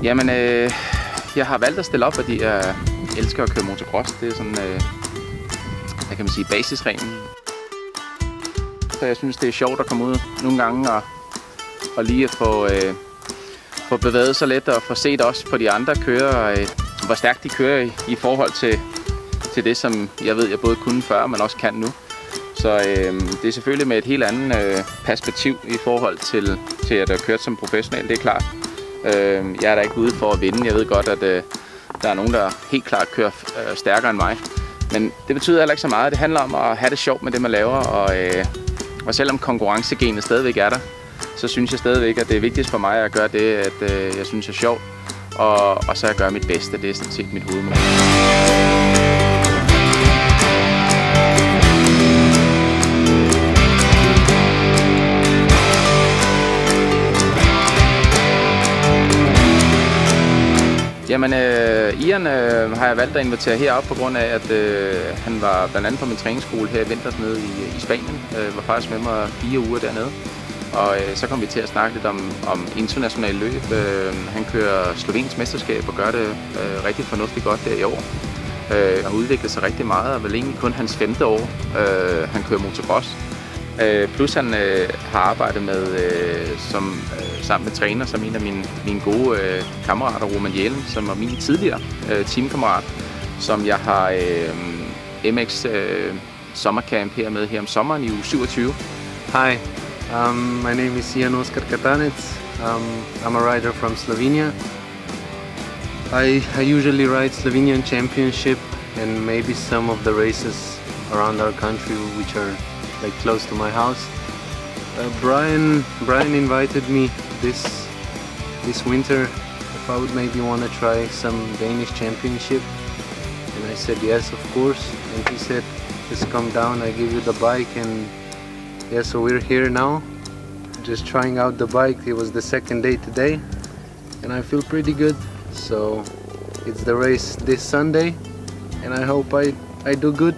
Jamen, jeg har valgt at stille op, fordi jeg elsker at køre motocross. Det er sådan, hvad kan man sige, basisreglen. Så jeg synes, det er sjovt at komme ud nogle gange og lige at få bevæget sig lidt og få set også på de andre kører, hvor stærkt de kører i forhold til det, som jeg ved, jeg både kunne før, men også kan nu. Så det er selvfølgelig med et helt andet perspektiv i forhold til at have kørt som professionel, det er klart. Jeg er da ikke ude for at vinde. Jeg ved godt, at der er nogen, der helt klart kører stærkere end mig. Men det betyder heller ikke så meget. Det handler om at have det sjovt med det, man laver. Og selvom konkurrencegenet stadigvæk er der, så synes jeg stadigvæk, at det er vigtigst for mig at gøre det, at jeg synes er sjovt. Og så at gøre mit bedste. Det er sådan set mit hovedmål. Jamen, Ian har jeg valgt at invitere herop på grund af, at han var blandt andet på min træningsskole her i vinters nede i Spanien. Var faktisk med mig 4 uger dernede. Og så kom vi til at snakke lidt om internationale løb. Han kører slovensk mesterskab og gør det rigtig fornuftigt godt der i år. Han har udviklet sig rigtig meget, og vel egentlig kun hans 5. år, han kører motocross. Plus han har arbejdet med sammen med træner som en af mine gode kammerater, Roman Jelen, som var min tidligere teamkammerat, som jeg har MX sommercamp her med her om sommeren i uge 27. Hi, my name is Ian Oskar Katanec. I'm a rider from Slovenia. I usually ride Slovenian Championship and maybe some of the races around our country which are like close to my house. Brian invited me this winter if I would maybe want to try some Danish Championship, and I said yes, of course. And he said, just come down, I give you the bike. And yeah, so we're here now, just trying out the bike. It was the 2nd day today, and I feel pretty good. So it's the race this Sunday, and I hope I do good.